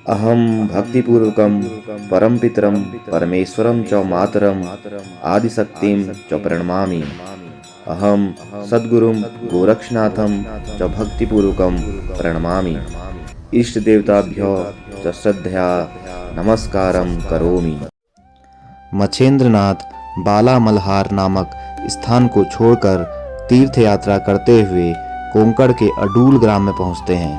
अहम भक्तिपूर्वकं परमपितरं परमेश्वरं च मातरम् आदिशक्तिं च प्रणमामि। अहम सद्गुरुं गोरक्षनाथं च भक्तिपूर्वकं प्रणमामि। इष्ट देवताभ्यो च श्रद्धया नमस्कारं करोमि। मच्छेंद्रनाथ बाला मल्हार नामक स्थान को छोड़कर तीर्थ यात्रा करते हुए कोंकण के अडूल ग्राम में पहुंचते हैं,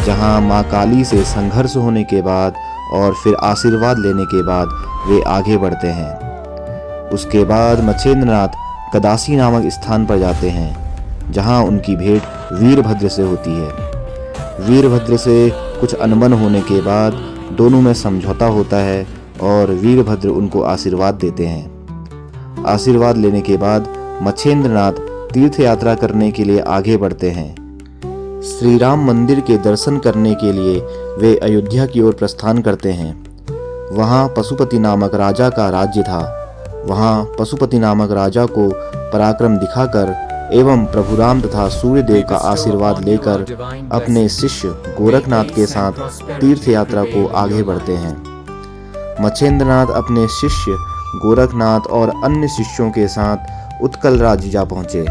जहां मां काली से संघर्ष होने के बाद और फिर आशीर्वाद लेने के बाद वे आगे बढ़ते हैं। उसके बाद मच्छेंद्रनाथ कदासी नामक स्थान पर जाते हैं, जहां उनकी भेंट वीरभद्र से होती है। वीरभद्र से कुछ अनबन होने के बाद दोनों में समझौता होता है और वीरभद्र उनको आशीर्वाद देते हैं। आशीर्वाद लेने के बाद मच्छेंद्रनाथ तीर्थ यात्रा करने के लिए आगे बढ़ते हैं। श्री राम मंदिर के दर्शन करने के लिए वे अयोध्या की ओर प्रस्थान करते हैं। वहाँ पशुपति नामक राजा का राज्य था। वहाँ पशुपति नामक राजा को पराक्रम दिखाकर एवं प्रभु राम तथा सूर्यदेव का आशीर्वाद लेकर अपने शिष्य गोरखनाथ के साथ तीर्थ यात्रा को आगे बढ़ते हैं। मच्छेंद्रनाथ अपने शिष्य गोरखनाथ और अन्य शिष्यों के साथ उत्कल राज्य जा पहुँचे।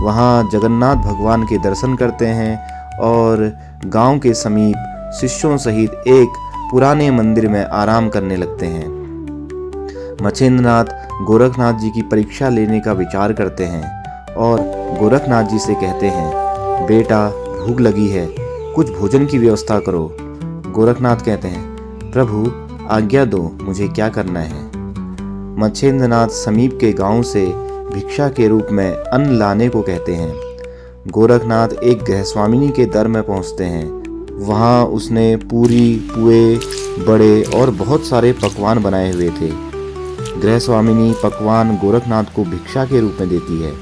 वहाँ जगन्नाथ भगवान के दर्शन करते हैं और गांव के समीप शिष्यों सहित एक पुराने मंदिर में आराम करने लगते हैं। मच्छेंद्रनाथ गोरखनाथ जी की परीक्षा लेने का विचार करते हैं और गोरखनाथ जी से कहते हैं, बेटा भूख लगी है, कुछ भोजन की व्यवस्था करो। गोरखनाथ कहते हैं, प्रभु आज्ञा दो, मुझे क्या करना है। मच्छेंद्रनाथ समीप के गांव से भिक्षा के रूप में अन्न लाने को कहते हैं। गोरखनाथ एक गृहस्वामिनी के दर में पहुंचते हैं। वहां उसने पूरी, पुए, बड़े और बहुत सारे पकवान बनाए हुए थे। गृहस्वामिनी पकवान गोरखनाथ को भिक्षा के रूप में देती है।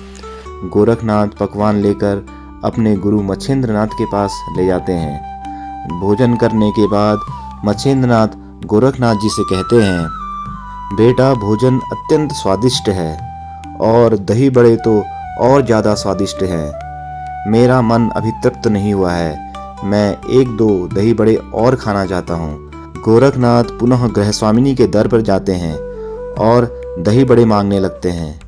गोरखनाथ पकवान लेकर अपने गुरु मच्छेंद्रनाथ के पास ले जाते हैं। भोजन करने के बाद मच्छेंद्रनाथ गोरखनाथ जी से कहते हैं, बेटा भोजन अत्यंत स्वादिष्ट है और दही बड़े तो और ज़्यादा स्वादिष्ट हैं। मेरा मन अभी तृप्त नहीं हुआ है, मैं एक दो दही बड़े और खाना चाहता हूँ। गोरखनाथ पुनः गृहस्वामिनी के दर पर जाते हैं और दही बड़े मांगने लगते हैं।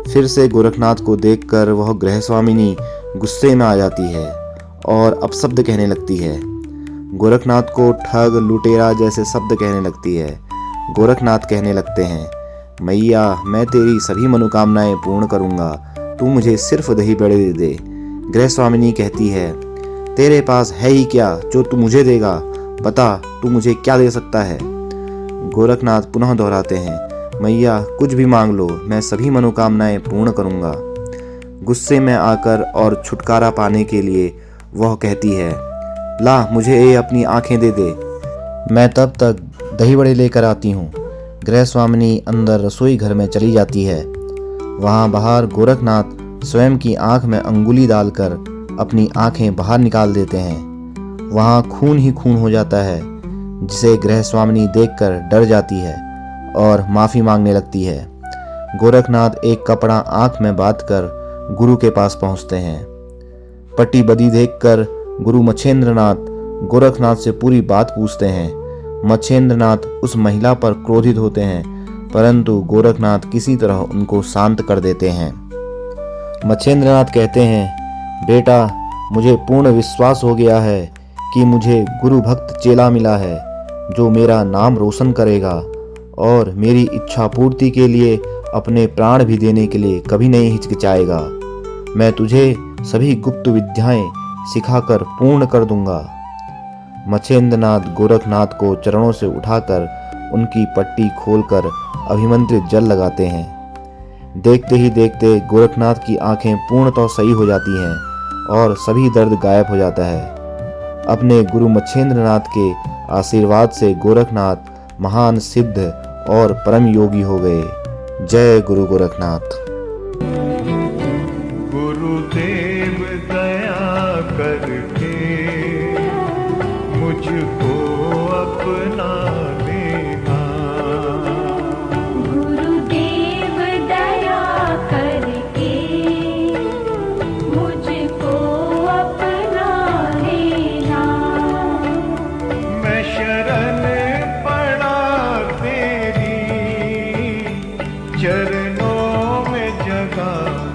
फिर से गोरखनाथ को देखकर वह गृहस्वामिनी गुस्से में आ जाती है और अपशब्द कहने लगती है। गोरखनाथ को ठग, लुटेरा जैसे शब्द कहने लगती है। गोरखनाथ कहने लगते हैं, मैया मैं तेरी सभी मनोकामनाएं पूर्ण करूंगा, तू मुझे सिर्फ दही बड़े दे दे। गृहस्वामिनी कहती है, तेरे पास है ही क्या जो तू मुझे देगा, बता तू मुझे क्या दे सकता है। गोरखनाथ पुनः दोहराते हैं, मैया कुछ भी मांग लो, मैं सभी मनोकामनाएं पूर्ण करूंगा। गुस्से में आकर और छुटकारा पाने के लिए वह कहती है, ला मुझे ये अपनी आंखें दे दे, मैं तब तक दही बड़े लेकर आती हूँ। गृहस्वामिनी अंदर रसोई घर में चली जाती है। वहाँ बाहर गोरखनाथ स्वयं की आंख में अंगुली डालकर अपनी आंखें बाहर निकाल देते हैं। वहाँ खून ही खून हो जाता है, जिसे गृहस्वामिनी देखकर डर जाती है और माफ़ी मांगने लगती है। गोरखनाथ एक कपड़ा आंख में बांधकर गुरु के पास पहुँचते हैं। पट्टी बदी देखकर गुरु मच्छेंद्रनाथ गोरखनाथ से पूरी बात पूछते हैं। मच्छेंद्रनाथ उस महिला पर क्रोधित होते हैं, परंतु गोरखनाथ किसी तरह उनको शांत कर देते हैं। मच्छेंद्रनाथ कहते हैं, बेटा मुझे पूर्ण विश्वास हो गया है कि मुझे गुरु भक्त चेला मिला है, जो मेरा नाम रोशन करेगा और मेरी इच्छा पूर्ति के लिए अपने प्राण भी देने के लिए कभी नहीं हिचकिचाएगा। मैं तुझे सभी गुप्त विद्याएं सिखाकर पूर्ण कर दूंगा। मच्छेंद्रनाथ गोरखनाथ को चरणों से उठाकर उनकी पट्टी खोलकर अभिमंत्रित जल लगाते हैं। देखते ही देखते गोरखनाथ की आंखें पूर्णतः सही हो जाती हैं और सभी दर्द गायब हो जाता है। अपने गुरु मच्छेंद्रनाथ के आशीर्वाद से गोरखनाथ महान सिद्ध और परम योगी हो गए। जय गुरु गोरखनाथ। गुरुदेव दया करके मुझको अपना लेना। गुरुदेव दया करके मुझको अपना लेना।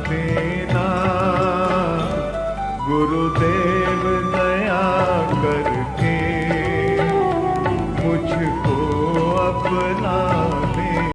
देना गुरुदेव दया करके मुझको अपना